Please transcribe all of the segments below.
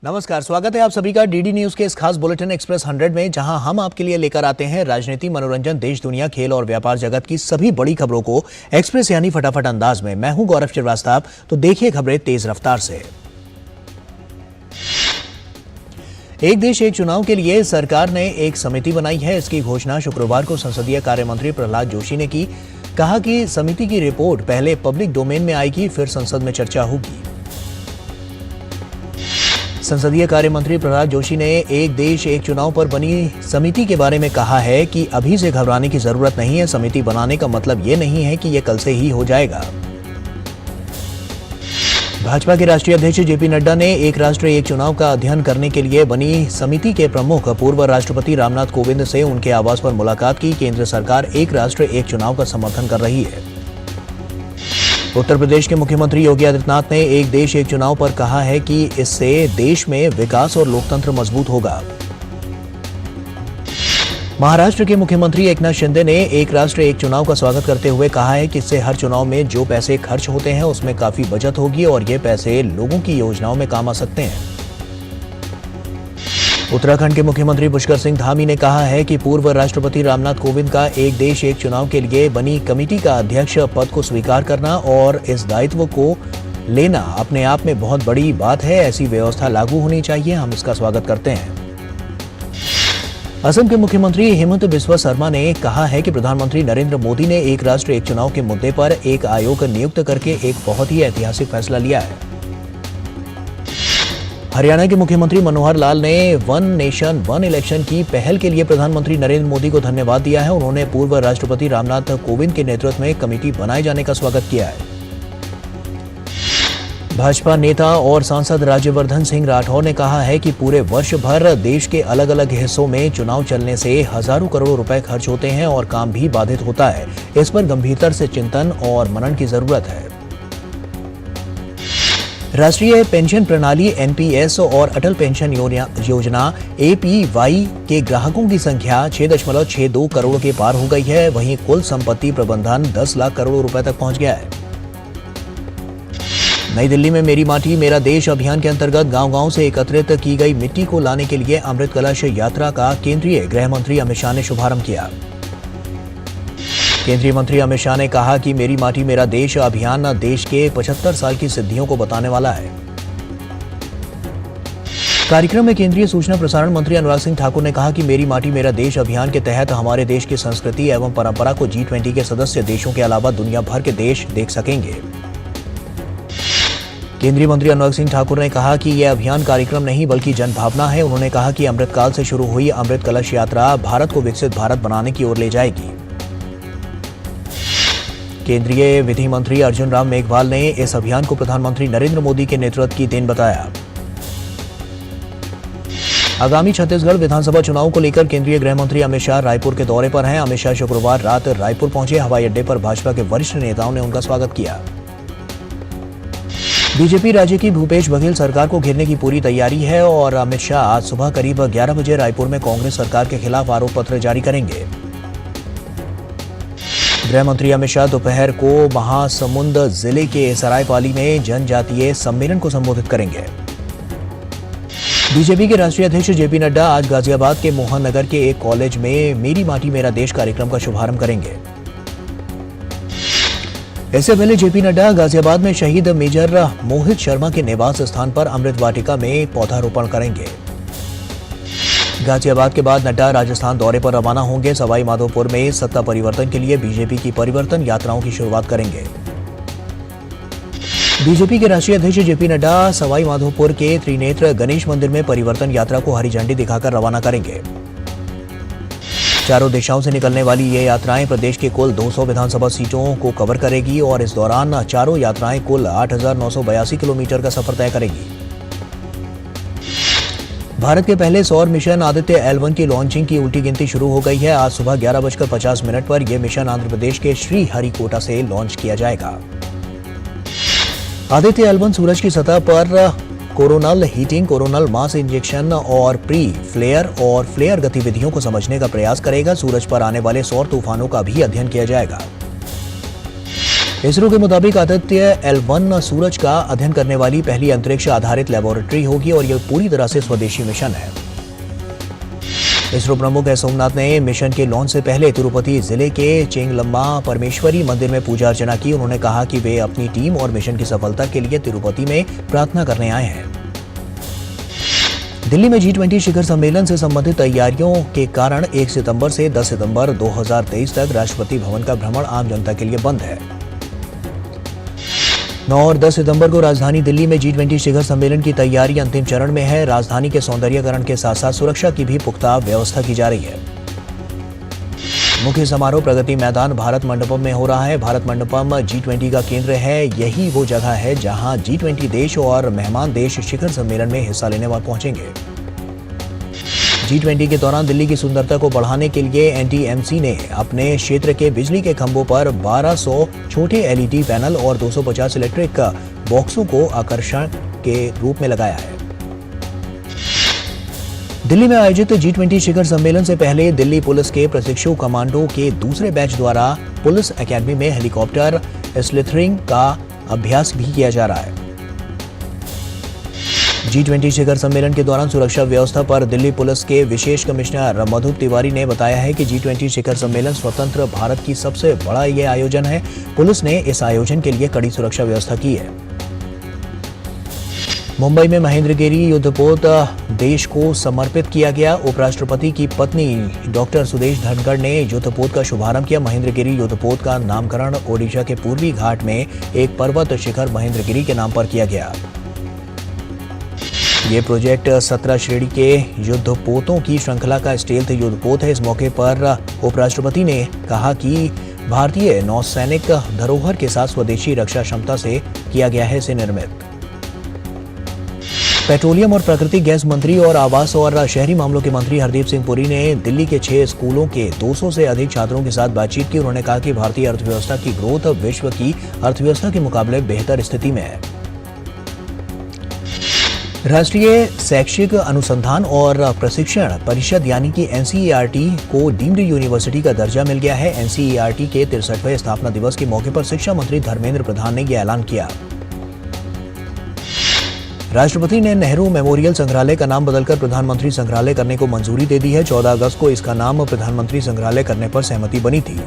नमस्कार, स्वागत है आप सभी का डीडी न्यूज के इस खास बुलेटिन एक्सप्रेस 100 में, जहां हम आपके लिए लेकर आते हैं राजनीति, मनोरंजन, देश दुनिया, खेल और व्यापार जगत की सभी बड़ी खबरों को एक्सप्रेस यानी फटाफट अंदाज में। मैं हूं गौरव श्रीवास्तव। तो देखिए खबरें तेज रफ्तार से। एक देश एक चुनाव के लिए सरकार ने एक समिति बनाई है। इसकी घोषणा शुक्रवार को संसदीय कार्य मंत्री प्रहलाद जोशी ने की। कहा कि समिति की रिपोर्ट पहले पब्लिक डोमेन में आएगी, फिर संसद में चर्चा होगी। संसदीय कार्य मंत्री प्रहलाद जोशी ने एक देश एक चुनाव पर बनी समिति के बारे में कहा है कि अभी से घबराने की जरूरत नहीं है। समिति बनाने का मतलब ये नहीं है कि ये कल से ही हो जाएगा। भाजपा के राष्ट्रीय अध्यक्ष जेपी नड्डा ने एक राष्ट्र एक चुनाव का अध्ययन करने के लिए बनी समिति के प्रमुख पूर्व राष्ट्रपति रामनाथ कोविंद से उनके आवास पर मुलाकात की। केंद्र सरकार एक राष्ट्र एक चुनाव का समर्थन कर रही है। उत्तर प्रदेश के मुख्यमंत्री योगी आदित्यनाथ ने एक देश एक चुनाव पर कहा है कि इससे देश में विकास और लोकतंत्र मजबूत होगा। महाराष्ट्र के मुख्यमंत्री एकनाथ शिंदे ने एक राष्ट्र एक चुनाव का स्वागत करते हुए कहा है कि इससे हर चुनाव में जो पैसे खर्च होते हैं उसमें काफी बचत होगी और ये पैसे लोगों की योजनाओं में काम आ सकते हैं। उत्तराखंड के मुख्यमंत्री पुष्कर सिंह धामी ने कहा है कि पूर्व राष्ट्रपति रामनाथ कोविंद का एक देश एक चुनाव के लिए बनी कमेटी का अध्यक्ष पद को स्वीकार करना और इस दायित्व को लेना अपने आप में बहुत बड़ी बात है। ऐसी व्यवस्था लागू होनी चाहिए, हम इसका स्वागत करते हैं। असम के मुख्यमंत्री हेमंत बिस्वा शर्मा ने कहा है कि प्रधानमंत्री नरेंद्र मोदी ने एक राष्ट्र एक चुनाव के मुद्दे पर एक आयोग नियुक्त करके एक बहुत ही ऐतिहासिक फैसला लिया है। हरियाणा के मुख्यमंत्री मनोहर लाल ने वन नेशन वन इलेक्शन की पहल के लिए प्रधानमंत्री नरेंद्र मोदी को धन्यवाद दिया है। उन्होंने पूर्व राष्ट्रपति रामनाथ कोविंद के नेतृत्व में कमेटी बनाए जाने का स्वागत किया है। भाजपा नेता और सांसद राज्यवर्धन सिंह राठौर ने कहा है कि पूरे वर्ष भर देश के अलग अलग हिस्सों में चुनाव चलने से हजारों करोड़ रुपए खर्च होते हैं और काम भी बाधित होता है। इस पर गंभीरता से चिंतन और मनन की जरूरत है। राष्ट्रीय पेंशन प्रणाली एनपीएस और अटल पेंशन योजना एपीवाई के ग्राहकों की संख्या 6.62 करोड़ के पार हो गई है। वहीं कुल संपत्ति प्रबंधन 10 लाख करोड़ रुपए तक पहुंच गया है। नई दिल्ली में मेरी माटी मेरा देश अभियान के अंतर्गत गांव-गांव से एकत्रित की गई मिट्टी को लाने के लिए अमृत कलश यात्रा का केंद्रीय गृह मंत्री अमित शाह ने शुभारंभ किया। केंद्रीय मंत्री अमित शाह ने कहा कि मेरी माटी मेरा देश अभियान देश के 75 साल की सिद्धियों को बताने वाला है। कार्यक्रम में केंद्रीय सूचना प्रसारण मंत्री अनुराग सिंह ठाकुर ने कहा कि मेरी माटी मेरा देश अभियान के तहत हमारे देश की संस्कृति एवं परंपरा को G20 के सदस्य देशों के अलावा दुनिया भर के देश देख सकेंगे। केंद्रीय मंत्री अनुराग सिंह ठाकुर ने कहा कि यह अभियान कार्यक्रम नहीं बल्कि जनभावना है। उन्होंने कहा कि अमृतकाल से शुरू हुई अमृत कलश यात्रा भारत को विकसित भारत बनाने की ओर ले जाएगी। केंद्रीय विधि मंत्री अर्जुन राम मेघवाल ने इस अभियान को प्रधानमंत्री नरेंद्र मोदी के नेतृत्व की देन बताया। आगामी छत्तीसगढ़ विधानसभा चुनाव को लेकर केंद्रीय गृह मंत्री अमित शाह रायपुर के दौरे पर हैं। अमित शाह शुक्रवार रात रायपुर पहुंचे। हवाई अड्डे पर भाजपा के वरिष्ठ नेताओं ने उनका स्वागत किया। बीजेपी राज्य की भूपेश बघेल सरकार को घेरने की पूरी तैयारी है और अमित शाह आज सुबह करीब 11 बजे रायपुर में कांग्रेस सरकार के खिलाफ आरोप पत्र जारी करेंगे। गृह मंत्री अमित शाह दोपहर को महासमुंद जिले के सरायपाली में जनजातीय सम्मेलन को संबोधित करेंगे। बीजेपी के राष्ट्रीय अध्यक्ष जेपी नड्डा आज गाजियाबाद के मोहन नगर के एक कॉलेज में मेरी माटी मेरा देश कार्यक्रम का शुभारंभ करेंगे। इससे पहले जेपी नड्डा गाजियाबाद में शहीद मेजर मोहित शर्मा के निवास स्थान पर अमृत वाटिका में पौधारोपण करेंगे। गाजियाबाद के बाद नड्डा राजस्थान दौरे पर रवाना होंगे। सवाई माधोपुर में सत्ता परिवर्तन के लिए बीजेपी की परिवर्तन यात्राओं की शुरुआत करेंगे। बीजेपी के राष्ट्रीय अध्यक्ष जेपी नड्डा सवाई माधोपुर के त्रिनेत्र गणेश मंदिर में परिवर्तन यात्रा को हरी झंडी दिखाकर रवाना करेंगे। चारों दिशाओं से निकलने वाली ये यात्राएं प्रदेश के कुल 200 विधानसभा सीटों को कवर करेगी और इस दौरान चारों यात्राएं कुल 8,982 किलोमीटर का सफर तय करेगी। भारत के पहले सौर मिशन आदित्य L1 की लॉन्चिंग की उल्टी गिनती शुरू हो गई है। आज सुबह 11:50 पर यह मिशन आंध्र प्रदेश के श्रीहरिकोटा से लॉन्च किया जाएगा। आदित्य L1 सूरज की सतह पर coronal heating, coronal mass injection और प्री फ्लेयर और फ्लेयर गतिविधियों को समझने का प्रयास करेगा। सूरज पर आने वाले सौर तूफानों का भी अध्ययन किया जाएगा। इसरो के मुताबिक आदित्य L1 सूरज का अध्ययन करने वाली पहली अंतरिक्ष आधारित लेबोरेटरी होगी और यह पूरी तरह से स्वदेशी मिशन है। इसरो प्रमुख एस सोमनाथ ने मिशन के लॉन्च से पहले तिरुपति जिले के चेंगलम्मा परमेश्वरी मंदिर में पूजा अर्चना की। उन्होंने कहा कि वे अपनी टीम और मिशन की सफलता के लिए तिरुपति में प्रार्थना करने आए हैं। दिल्ली में G20 शिखर सम्मेलन से संबंधित तैयारियों के कारण 1 सितंबर से 10 सितंबर 2023 तक राष्ट्रपति भवन का भ्रमण आम जनता के लिए बंद है। 9 और 10 सितंबर को राजधानी दिल्ली में G20 शिखर सम्मेलन की तैयारी अंतिम चरण में है। राजधानी के सौंदर्यीकरण के साथ साथ सुरक्षा की भी पुख्ता व्यवस्था की जा रही है। मुख्य समारोह प्रगति मैदान भारत मंडपम में हो रहा है। भारत मंडपम G20 का केंद्र है। यही वो जगह है जहां G20 देश और मेहमान देश शिखर सम्मेलन में हिस्सा लेने वाले पहुंचेंगे। G20 के दौरान दिल्ली की सुंदरता को बढ़ाने के लिए NTMC ने अपने क्षेत्र के बिजली के खंभों पर 1200 छोटे LED पैनल और 250 इलेक्ट्रिक बॉक्सों को आकर्षण के रूप में लगाया है। दिल्ली में आयोजित G20 शिखर सम्मेलन से पहले दिल्ली पुलिस के प्रशिक्षु कमांडो के दूसरे बैच द्वारा पुलिस एकेडमी में हेलीकॉप्टर स्लिथरिंग का अभ्यास भी किया जा रहा है। G20 शिखर सम्मेलन के दौरान सुरक्षा व्यवस्था पर दिल्ली पुलिस के विशेष कमिश्नर मधु तिवारी ने बताया है कि G20 शिखर सम्मेलन स्वतंत्र भारत की सबसे बड़ा ये आयोजन है। पुलिस ने इस आयोजन के लिए कड़ी सुरक्षा व्यवस्था की है। मुंबई में महेंद्रगिरी युद्धपोत देश को समर्पित किया गया। उपराष्ट्रपति की पत्नी डॉक्टर सुदेश धनखड़ ने युद्धपोत का शुभारंभ किया। महेंद्रगिरी युद्धपोत का नामकरण ओडिशा के पूर्वी घाट में एक पर्वत शिखर महेंद्रगिरी के नाम पर किया गया। ये प्रोजेक्ट 17 श्रेणी के युद्धपोतों की श्रृंखला का स्टेल्थ युद्धपोत है। इस मौके पर उपराष्ट्रपति ने कहा कि भारतीय नौसैनिक धरोहर के साथ स्वदेशी रक्षा क्षमता से किया गया है इसे निर्मित। पेट्रोलियम और प्राकृतिक गैस मंत्री और आवास और शहरी मामलों के मंत्री हरदीप सिंह पुरी ने दिल्ली के 6 स्कूलों के 200 से अधिक छात्रों के साथ बातचीत की। उन्होंने कहा कि भारतीय अर्थव्यवस्था की ग्रोथ विश्व की अर्थव्यवस्था के मुकाबले बेहतर स्थिति में है। राष्ट्रीय शैक्षिक अनुसंधान और प्रशिक्षण परिषद यानी कि NCERT को डीम्ड यूनिवर्सिटी का दर्जा मिल गया है। NCERT के 63वें स्थापना दिवस के मौके पर शिक्षा मंत्री धर्मेंद्र प्रधान ने यह ऐलान किया। राष्ट्रपति ने नेहरू मेमोरियल संग्रहालय का नाम बदलकर प्रधानमंत्री संग्रहालय करने को मंजूरी दे दी है। 14 अगस्त को इसका नाम प्रधानमंत्री संग्रहालय करने पर सहमति बनी थी।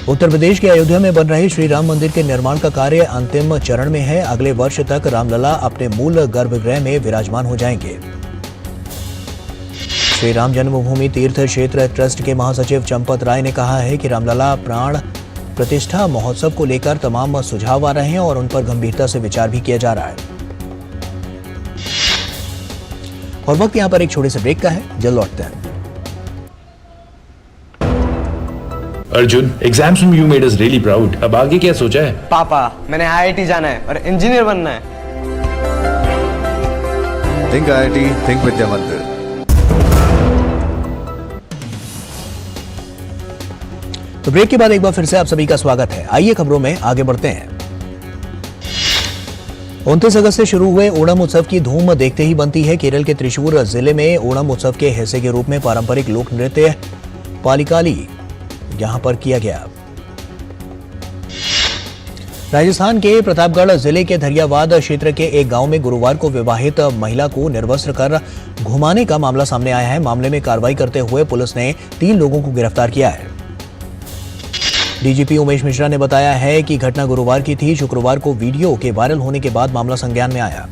उत्तर प्रदेश के अयोध्या में बन रहे श्री राम मंदिर के निर्माण का कार्य अंतिम चरण में है। अगले वर्ष तक रामलला अपने मूल गर्भगृह में विराजमान हो जाएंगे। श्री राम जन्मभूमि तीर्थ क्षेत्र ट्रस्ट के महासचिव चंपत राय ने कहा है कि रामलला प्राण प्रतिष्ठा महोत्सव को लेकर तमाम सुझाव आ रहे हैं और उन पर गंभीरता से विचार भी किया जा रहा है। और वक्त यहां पर एक छोटे से ब्रेक का है, जल्द लौटते हैं। अर्जुन, एग्जाम्स में you made us really proud. अब आगे क्या सोचा है? पापा, मैंने IIT जाना है और इंजीनियर बनना है। थिंक IIT, थिंक विद्या मंदिर। तो ब्रेक के बाद एक बार फिर से आप सभी का स्वागत है। आइए खबरों में आगे बढ़ते हैं। 29 अगस्त से शुरू हुए ओणम उत्सव की धूम देखते ही बनती है। केरल के त्रिशूर जिले में ओणम उत्सव के हिस्से के रूप में पारंपरिक लोक नृत्य पालिकाली यहां पर किया गया। राजस्थान के प्रतापगढ़ जिले के धरियावाद क्षेत्र के एक गांव में गुरुवार को विवाहित महिला को निर्वस्त्र कर घुमाने का मामला सामने आया है। मामले में कार्रवाई करते हुए पुलिस ने 3 लोगों को गिरफ्तार किया है। डीजीपी उमेश मिश्रा ने बताया है कि घटना गुरुवार की थी। शुक्रवार को वीडियो के वायरल होने के बाद मामला संज्ञान में आया।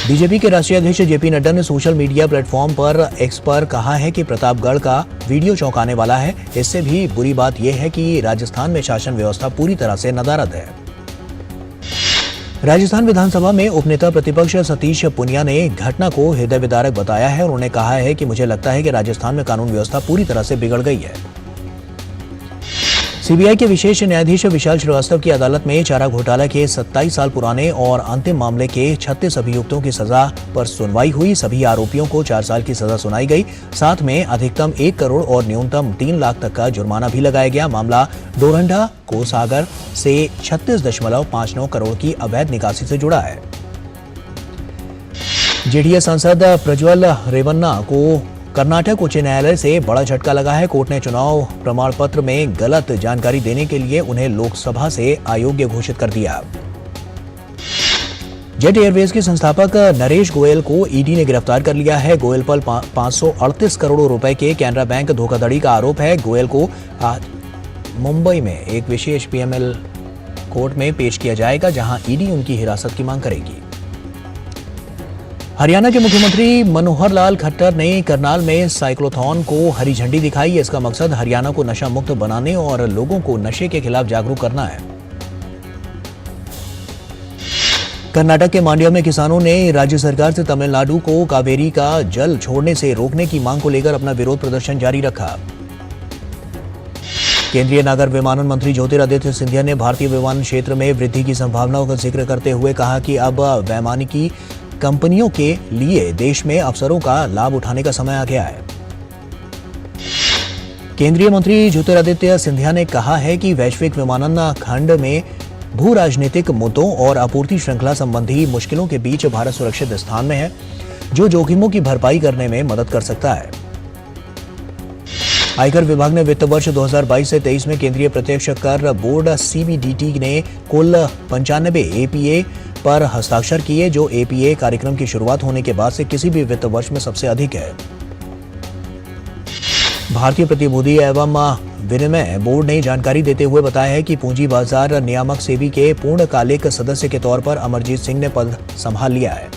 बीजेपी के राष्ट्रीय अध्यक्ष जेपी नड्डा ने सोशल मीडिया प्लेटफॉर्म पर एक्स पर कहा है कि प्रतापगढ़ का वीडियो चौंकाने वाला है। इससे भी बुरी बात यह है कि राजस्थान में शासन व्यवस्था पूरी तरह से नदारद है। राजस्थान विधानसभा में उपनेता प्रतिपक्ष सतीश पुनिया ने घटना को हृदय विदारक बताया है। उन्होंने कहा है कि मुझे लगता है कि राजस्थान में कानून व्यवस्था पूरी तरह से बिगड़ गई है। सीबीआई के विशेष न्यायाधीश विशाल श्रीवास्तव की अदालत में चारा घोटाला के 27 साल पुराने और अंतिम मामले के 36 अभियुक्तों की सजा पर सुनवाई हुई। सभी आरोपियों को 4 साल की सजा सुनाई गई। साथ में अधिकतम 1 करोड़ और न्यूनतम 3 लाख तक का जुर्माना भी लगाया गया। मामला डोरंडा कोसागर से 36.59 करोड़ की अवैध निकासी से जुड़ा है। जेडीएस सांसद प्रज्वल रेवन्ना को कर्नाटक उच्च न्यायालय से बड़ा झटका लगा है। कोर्ट ने चुनाव प्रमाण पत्र में गलत जानकारी देने के लिए उन्हें लोकसभा से अयोग्य घोषित कर दिया। जेट एयरवेज के संस्थापक नरेश गोयल को ईडी ने गिरफ्तार कर लिया है। गोयल पर 538 करोड़ रुपए के कैनरा बैंक धोखाधड़ी का आरोप है। गोयल को आज मुंबई में एक विशेष पीएमएल कोर्ट में पेश किया जाएगा, जहां ईडी उनकी हिरासत की मांग करेगी। हरियाणा के मुख्यमंत्री मनोहर लाल खट्टर ने करनाल में साइक्लोथॉन को हरी झंडी दिखाई। इसका मकसद हरियाणा को नशा मुक्त बनाने और लोगों को नशे के खिलाफ जागरूक करना है। कर्नाटक के मांड्या में किसानों ने राज्य सरकार से तमिलनाडु को कावेरी का जल छोड़ने से रोकने की मांग को लेकर अपना विरोध प्रदर्शन जारी रखा। केंद्रीय नागर विमानन मंत्री ज्योतिरादित्य सिंधिया ने भारतीय विमानन क्षेत्र में वृद्धि की संभावनाओं का जिक्र करते हुए कहा कि अब वैमानिकी कंपनियों के लिए देश में अवसरों का लाभ उठाने का समय आ गया है। केंद्रीय मंत्री ज्योतिरादित्य सिंधिया ने कहा है कि वैश्विक विमानन खंड में भू राजनीतिक मुद्दों और आपूर्ति श्रृंखला संबंधी मुश्किलों के बीच भारत सुरक्षित स्थान में है, जो जोखिमों की भरपाई करने में मदद कर सकता है। आयकर विभाग ने वित्त वर्ष 2022 से 23 में केंद्रीय प्रत्यक्ष कर बोर्ड सीबीडीटी ने कुल 95 एपीए पर हस्ताक्षर किए, जो एपीए कार्यक्रम की शुरुआत होने के बाद से किसी भी वित्त वर्ष में सबसे अधिक है। भारतीय प्रतिभूति एवं विनिमय बोर्ड ने जानकारी देते हुए बताया है कि पूंजी बाजार नियामक सेबी के पूर्णकालिक सदस्य के तौर पर अमरजीत सिंह ने पद संभाल लिया है।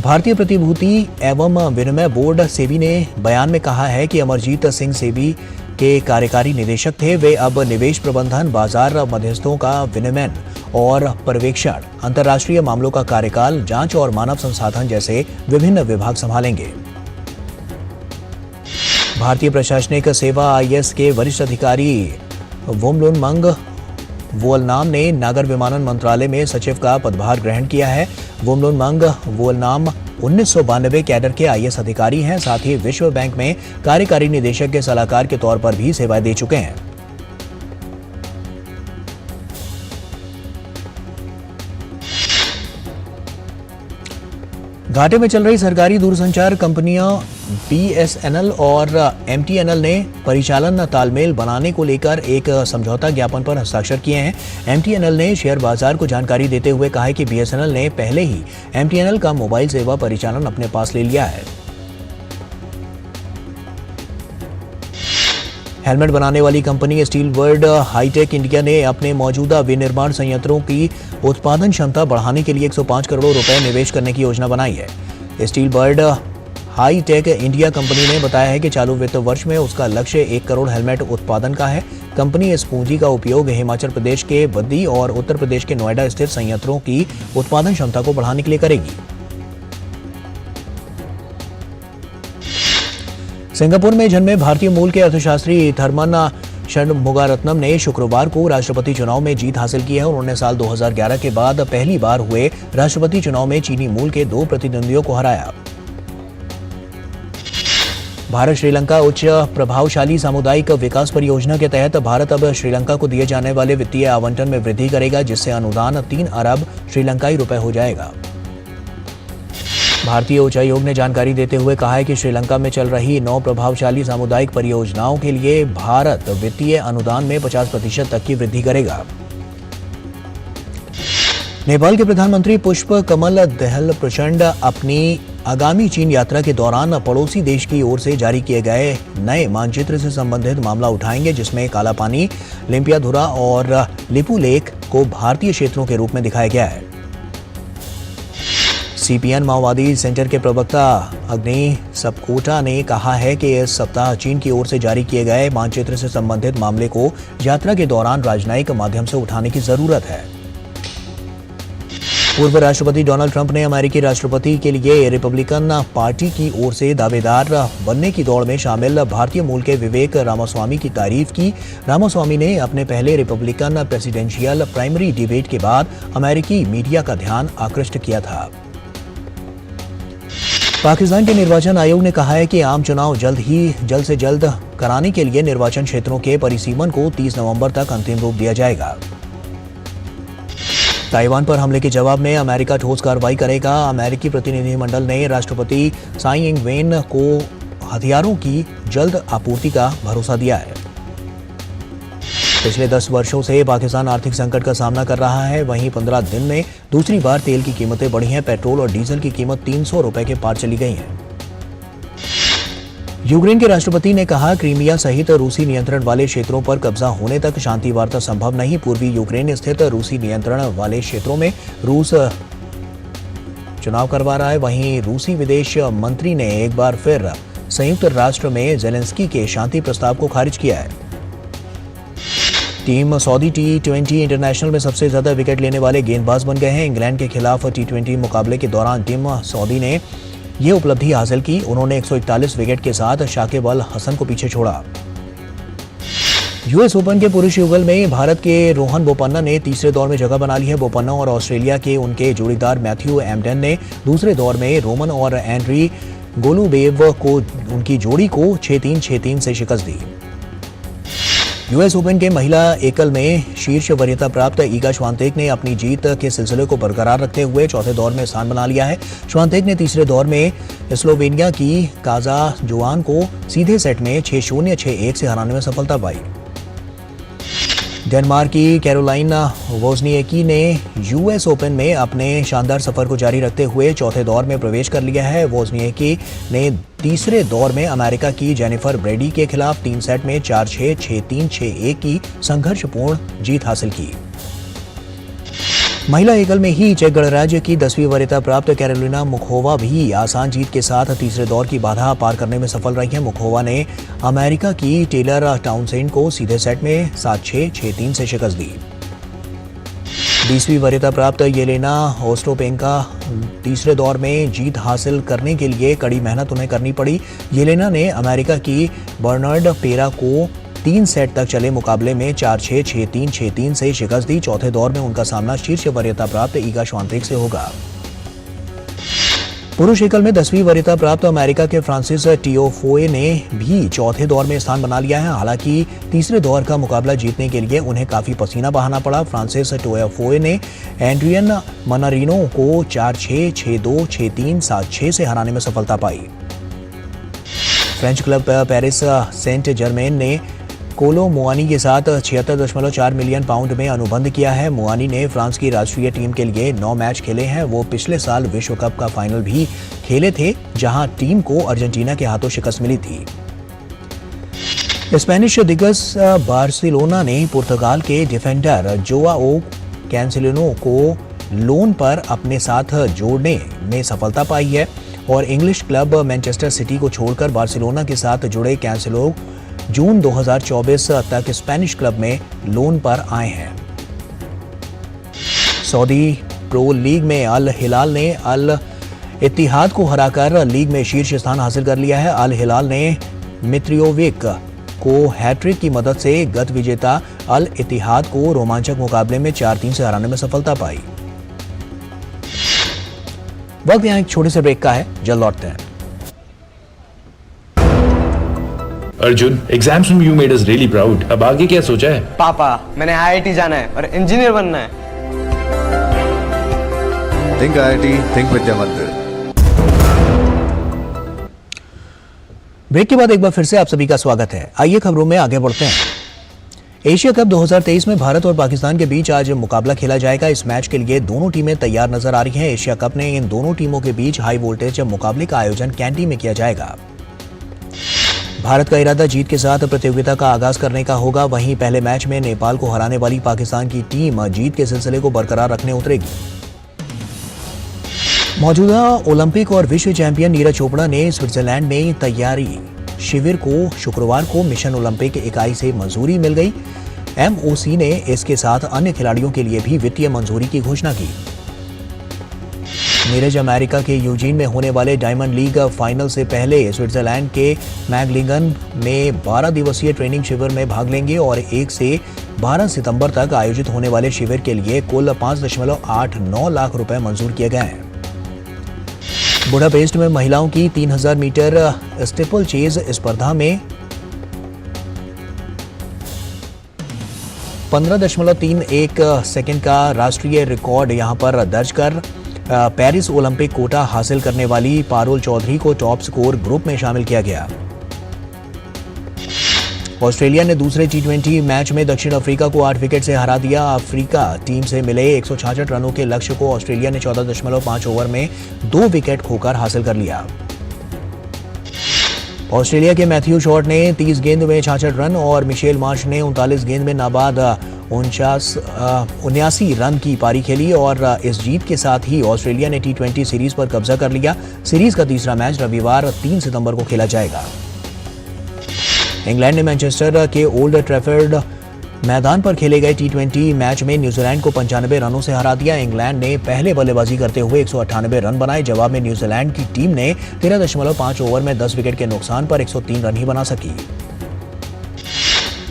भारतीय प्रतिभूति एवं विनिमय बोर्ड सेबी ने बयान में कहा है कि अमरजीत सिंह सेबी के कार्यकारी निदेशक थे। वे अब निवेश प्रबंधन, बाजार मध्यस्थों का विनियमन और पर्यवेक्षण, अंतर्राष्ट्रीय मामलों का कार्यकाल, जांच और मानव संसाधन जैसे विभिन्न विभाग संभालेंगे। भारतीय प्रशासनिक सेवा आईएएस के वरिष्ठ अधिकारी वोमलुनमंग वोलनाम ने नागर विमानन मंत्रालय में सचिव का पदभार ग्रहण किया है। वोमलुनमंग वोलनाम 1992 कैडर के आईएएस अधिकारी हैं। साथ ही विश्व बैंक में कार्यकारी निदेशक के सलाहकार के तौर पर भी सेवाएं दे चुके हैं। घाटे में चल रही सरकारी दूरसंचार कंपनियां बीएसएनएल और एमटीएनएल ने परिचालन तालमेल बनाने को लेकर एक समझौता ज्ञापन पर हस्ताक्षर किए हैं। एमटीएनएल ने शेयर बाजार को जानकारी देते हुए कहा है कि बीएसएनएल ने पहले ही एमटीएनएल का मोबाइल सेवा परिचालन अपने पास ले लिया है। हेलमेट बनाने वाली company Steel World Hitech India ने अपने मौजूदा विनिर्माण संयंत्रों की उत्पादन क्षमता बढ़ाने के लिए 105 करोड़ रुपए निवेश करने की योजना बनाई है। Steel World Hitech India company ने बताया है कि चालू वित्त वर्ष में उसका लक्ष्य 1 करोड़ हेलमेट उत्पादन का है। कंपनी इस पूंजी का उपयोग हिमाचल प्रदेश के बद्दी और उत्तर प्रदेश के नोएडा स्थित संयंत्रों की उत्पादन क्षमता को बढ़ाने के लिए करेगी। सिंगापुर में जन्मे भारतीय मूल के अर्थशास्त्री थर्मन षणमुगारत्नम ने शुक्रवार को राष्ट्रपति चुनाव में जीत हासिल की है। उन्होंने साल 2011 के बाद पहली बार हुए राष्ट्रपति चुनाव में चीनी मूल के 2 प्रतिद्वंदियों को हराया। भारत श्रीलंका उच्च प्रभावशाली सामुदायिक विकास परियोजना के तहत भारत अब श्रीलंका को दिए जाने वाले वित्तीय आवंटन में वृद्धि करेगा, जिससे अनुदान 3 अरब श्रीलंकाई रुपए हो जाएगा। भारतीय उच्चायोग ने जानकारी देते हुए कहा है कि श्रीलंका में चल रही 9 प्रभावशाली सामुदायिक परियोजनाओं के लिए भारत वित्तीय अनुदान में 50% तक की वृद्धि करेगा। नेपाल के प्रधानमंत्री पुष्प कमल दहल प्रचंड अपनी आगामी चीन यात्रा के दौरान पड़ोसी देश की ओर से जारी किए गए नए मानचित्र से संबंधित मामला उठाएंगे, जिसमें काला पानी, लिम्पियाधुरा और लिपू लेक को भारतीय क्षेत्रों के रूप में दिखाया गया है। सीपीएन माओवादी सेंटर के प्रवक्ता अग्नि सबकोटा ने कहा है कि इस सप्ताह चीन की ओर से जारी किए गए मानचित्र से संबंधित मामले को यात्रा के दौरान राजनयिक माध्यम से उठाने की जरूरत है। पूर्व राष्ट्रपति डोनाल्ड ट्रंप ने अमेरिकी राष्ट्रपति के लिए रिपब्लिकन पार्टी की ओर से दावेदार बनने की दौड़ में शामिल भारतीय मूल के विवेक रामास्वामी की तारीफ की। रामास्वामी ने अपने पहले रिपब्लिकन प्रेसिडेंशियल प्राइमरी डिबेट के बाद अमेरिकी मीडिया का ध्यान आकृष्ट किया था। पाकिस्तान के निर्वाचन आयोग ने कहा है कि आम चुनाव जल्द से जल्द कराने के लिए निर्वाचन क्षेत्रों के परिसीमन को 30 नवंबर तक अंतिम रूप दिया जाएगा। ताइवान पर हमले के जवाब में अमेरिका ठोस कार्रवाई करेगा। अमेरिकी प्रतिनिधिमंडल ने राष्ट्रपति साई इंग वेन को हथियारों की जल्द आपूर्ति का भरोसा दिया है। पिछले 10 वर्षों से पाकिस्तान आर्थिक संकट का सामना कर रहा है। वहीं 15 दिन में दूसरी बार तेल की कीमतें बढ़ी हैं। पेट्रोल और डीजल की कीमत 300 रुपए के पार चली गई है। यूक्रेन के राष्ट्रपति ने कहा, क्रीमिया सहित रूसी नियंत्रण वाले क्षेत्रों पर कब्जा होने तक शांति वार्ता संभव नहीं। पूर्वी यूक्रेन स्थित रूसी नियंत्रण वाले क्षेत्रों में रूस चुनाव करवा रहा है। वहीं रूसी विदेश मंत्री ने एक बार फिर संयुक्त राष्ट्र में जेलेंस्की के शांति प्रस्ताव को खारिज किया है। टीम सऊदी T20 इंटरनेशनल में सबसे ज्यादा विकेट लेने वाले गेंदबाज बन गए हैं। इंग्लैंड के खिलाफ T20 मुकाबले के दौरान टीम सऊदी ने ये उपलब्धि हासिल की। उन्होंने 141 विकेट के साथ शाकिब अल हसन को पीछे छोड़ा। यूएस ओपन के पुरुष युगल में भारत के रोहन बोपन्ना ने तीसरे दौर में जगह बना ली है। बोपन्ना और ऑस्ट्रेलिया के उनके जोड़ीदार मैथ्यू एम्डन ने दूसरे दौर में रोमन और एंड्री गोलुबेव को उनकी जोड़ी को 6-3, 6-3 से शिकस्त दी। यूएस ओपन के महिला एकल में शीर्ष वरीयता प्राप्त ईगा श्वांतेक ने अपनी जीत के सिलसिले को बरकरार रखते हुए चौथे दौर में स्थान बना लिया है। श्वांतेक ने तीसरे दौर में स्लोवेनिया की काजा जोआन को सीधे सेट में 6-0, 6-1 से हराने में सफलता पाई। डेनमार्क की कैरोलाइन वोजनिएकी ने यूएस ओपन में अपने शानदार सफर को जारी रखते हुए चौथे दौर में प्रवेश कर लिया है। वोजनिएकी ने तीसरे दौर में अमेरिका की जेनिफर ब्रेडी के खिलाफ 3 सेट में 4-6, 6-3, 6-1 की संघर्षपूर्ण जीत हासिल की। महिला एकल में ही चेक गणराज्य की 10वीं वरीयता प्राप्त कैरोलिना मुखोवा भी आसान जीत के साथ तीसरे दौर की बाधा पार करने में सफल रही है। मुखोवा ने अमेरिका की टेलर टाउनसेंड को सीधे सेट में 7-6, 6-3 से शिकस्त दी। 20वीं वरीयता प्राप्त येलेना ओस्टापेंको तीसरे दौर में जीत हासिल करने के लिए कड़ी मेहनत उन्हें करनी पड़ी। येलेना ने अमेरिका की बर्नार्ड पेरा को 3 सेट तक चले मुकाबले में 4-6, 6-3, 6-3 से शिकस्त दी। चौथे दौर में उनका सामना शीर्ष वरीयता प्राप्त ईगा श्वांतेक से होगा। पुरुष एकल में 10वीं वरीयता प्राप्त अमेरिका के फ्रांसिस टियोफोए ने भी चौथे दौर में स्थान बना लिया है। हालांकि तीसरे दौर का मुकाबला जीतने के लिए उन्हें काफी पसीना बहाना पड़ा। फ्रांसिस टियोफोए ने एंड्रियन मनारिनो को 4-6, 6-2, 6-3, 7-6 से हराने में सफलता पाई। French club Paris Saint Germain ने कोलो मुआनी के साथ 76.4 मिलियन पाउंड में अनुबंध किया है। मुआनी ने फ्रांस की राष्ट्रीय टीम के लिए 9 मैच खेले हैं। वो पिछले साल विश्व कप का फाइनल भी खेले थे, जहां टीम को अर्जेंटीना के हाथों शिकस्त मिली थी। स्पेनिश दिग्गज बार्सिलोना ने पुर्तगाल के डिफेंडर जोआओ कैंसिलो को लोन पर अपने साथ जोड़ने में सफलता पाई है और इंग्लिश क्लब मैनचेस्टर सिटी को छोड़कर बार्सिलोना के साथ जुड़े कैंसिलो जून 2024 तक स्पेनिश क्लब में लोन पर आए हैं। सऊदी प्रो लीग में अल हिलाल ने अल इत्तिहाद को हराकर लीग में शीर्ष स्थान हासिल कर लिया है। अल हिलाल ने मित्रियोविक को हैट्रिक की मदद से गत विजेता अल इत्तिहाद को रोमांचक मुकाबले में 4-3 से हराने में सफलता पाई। वक्त यहाँ एक छोटे से ब्रेक का है, जल्द लौटते हैं। अर्जुन, एग्जाम्स में you made us really proud. अब आगे क्या सोचा है? पापा, मैंने IIT जाना है और इंजीनियर बनना है। Think IIT, think विद्या मंदिर। ब्रेक के बाद एक बार फिर से आप सभी का स्वागत है। आइए खबरों में आगे बढ़ते हैं। एशिया कप 2023 में भारत और पाकिस्तान के बीच आज मुकाबला खेला जाएगा। इस मैच के लिए दोनों टीमें तैयार नजर आ रही हैं। एशिया कप में इन दोनों टीमों के बीच हाई वोल्टेज मुकाबले का आयोजन कैंटी में किया जाएगा। भारत का इरादा जीत के साथ प्रतियोगिता का आगाज करने का होगा। वहीं पहले मैच में नेपाल को हराने वाली पाकिस्तान की टीम जीत के सिलसिले को बरकरार रखने उतरेगी। मौजूदा ओलंपिक और विश्व चैंपियन नीरज चोपड़ा ने स्विट्जरलैंड में तैयारी शिविर को शुक्रवार को मिशन ओलंपिक इकाई से मंजूरी मिल गई। MOC ने इसके साथ अन्य खिलाड़ियों के लिए भी वित्तीय मंजूरी की घोषणा की। नीरज अमेरिका के यूजीन में होने वाले डायमंड लीग फाइनल से पहले स्विट्जरलैंड के मैगलिंगन में 12 दिवसीय ट्रेनिंग शिविर में भाग लेंगे और 1 से 12 सितंबर तक आयोजित होने वाले शिविर के लिए कुल 5.89 लाख रुपए मंजूर किए गए हैं। बुडापेस्ट में महिलाओं की 3000 मीटर स्टीपल चेज स्पर्धा में 15.31 सेकंड का राष्ट्रीय रिकॉर्ड यहां पर दर्ज कर पेरिस ओलंपिक कोटा हासिल करने वाली पारुल चौधरी को टॉप स्कोर ग्रुप में शामिल किया गया। ऑस्ट्रेलिया ने दूसरे T20 मैच में दक्षिण अफ्रीका को 8 विकेट से हरा दिया। अफ्रीका टीम से मिले 166 रनों के लक्ष्य को ऑस्ट्रेलिया ने 14.5 ओवर में 2 विकेट खोकर हासिल कर लिया। ऑस्ट्रेलिया के मैथ्यू शॉर्ट ने 30 गेंद में 66 रन और मिशेल मार्श ने 39 गेंद में नाबाद 79 रन की पारी खेली और इस जीत के साथ ही ऑस्ट्रेलिया ने T20 सीरीज पर कब्जा कर लिया। सीरीज का तीसरा मैच रविवार 3 सितंबर को खेला जाएगा। इंग्लैंड ने मैनचेस्टर के ओल्ड ट्रैफर्ड मैदान पर खेले गए T20 मैच में न्यूजीलैंड को 95 रनों से हरा दिया। इंग्लैंड ने पहले बल्लेबाजी करते हुए 198 रन बनाए। जवाब में न्यूजीलैंड की टीम ने 13.5 ओवर में 10 विकेट के नुकसान पर 103 रन ही बना सकी।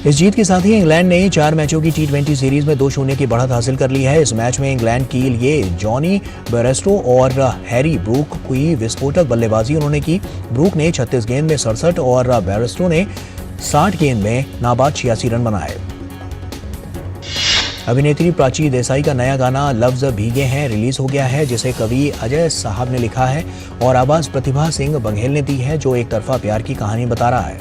इस जीत के साथ ही इंग्लैंड ने 4 मैचों की T20 सीरीज में 2-0 की बढ़त हासिल कर ली है। इस मैच में इंग्लैंड के लिए जॉनी बेयरस्टो और हैरी ब्रूक की विस्फोटक बल्लेबाजी उन्होंने की। ब्रूक ने 36 गेंद में 67 और बेयरस्टो ने 60 गेंद में नाबाद 86 रन बनाए। अभिनेत्री प्राची देसाई का नया गाना लफ्ज भीगे हैं रिलीज हो गया है, जिसे कवि अजय साहब ने लिखा है और आवाज प्रतिभा सिंह बघेल ने दी है, जो एक तरफा प्यार की कहानी बता रहा है।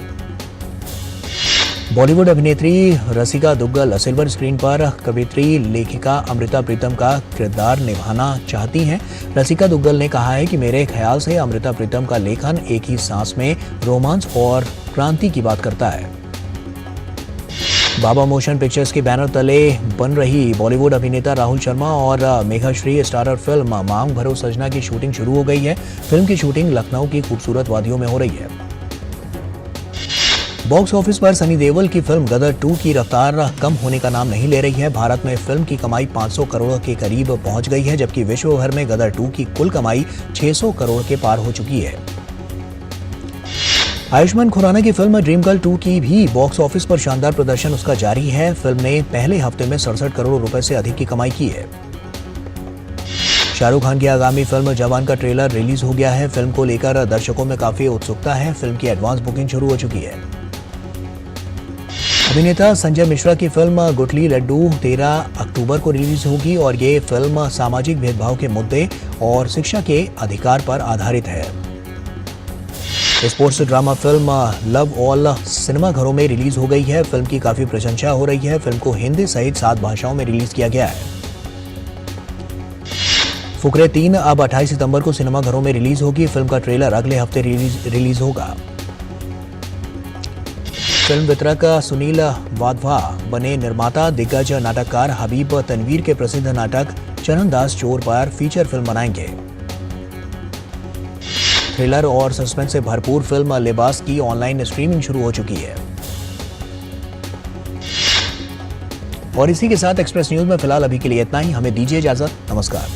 बॉलीवुड अभिनेत्री रसिका दुग्गल सिल्वर स्क्रीन पर कवित्री लेखिका अमृता प्रीतम का किरदार निभाना चाहती हैं। रसिका दुग्गल ने कहा है कि मेरे ख्याल से अमृता प्रीतम का लेखन एक ही सांस में रोमांस और क्रांति की बात करता है। बाबा मोशन पिक्चर्स के बैनर तले बन रही बॉलीवुड अभिनेता राहुल शर्मा और मेघाश्री स्टारर फिल्म मांग भरो सजना की शूटिंग शुरू हो गई है। फिल्म की शूटिंग लखनऊ की खूबसूरत वादियों में हो रही है। बॉक्स ऑफिस पर सनी देओल की फिल्म गदर 2 की रफ्तार कम होने का नाम नहीं ले रही है। भारत में फिल्म की कमाई 500 करोड़ के करीब पहुंच गई है, जबकि विश्व भर में गदर 2 की कुल कमाई 600 करोड़ के पार हो चुकी है। आयुष्मान खुराना की फिल्म ड्रीम गर्ल 2 की भी बॉक्स ऑफिस पर शानदार प्रदर्शन उसका जारी है। फिल्म ने पहले हफ्ते में 67 करोड़ रुपए से अधिक की कमाई की है। शाहरुख खान की आगामी फिल्म जवान का ट्रेलर रिलीज हो गया है। फिल्म को लेकर दर्शकों में काफी उत्सुकता है। फिल्म की एडवांस बुकिंग शुरू हो चुकी है। अभिनेता संजय मिश्रा की फिल्म गुठली लड्डू 13 अक्टूबर को रिलीज होगी और ये फिल्म सामाजिक भेदभाव के मुद्दे और शिक्षा के अधिकार पर आधारित है। Sports drama film love all सिनेमाघरों में रिलीज हो गई है। फिल्म की काफी प्रशंसा हो रही है। फिल्म को हिंदी सहित 7 भाषाओं में रिलीज किया गया है। फुकरे 3 अब 28 सितंबर को सिनेमाघरों में रिलीज होगी। फिल्म का ट्रेलर अगले हफ्ते रिलीज होगा। फिल्म वितरक सुनील वाधवा बने निर्माता। दिग्गज नाटककार हबीब तनवीर के प्रसिद्ध नाटक चरणदास चोर पर फीचर फिल्म बनाएंगे। थ्रिलर और सस्पेंस से भरपूर फिल्म लिबास की ऑनलाइन स्ट्रीमिंग शुरू हो चुकी है। और इसी के साथ एक्सप्रेस न्यूज में फिलहाल अभी के लिए इतना ही। हमें दीजिए इजाजत। नमस्कार।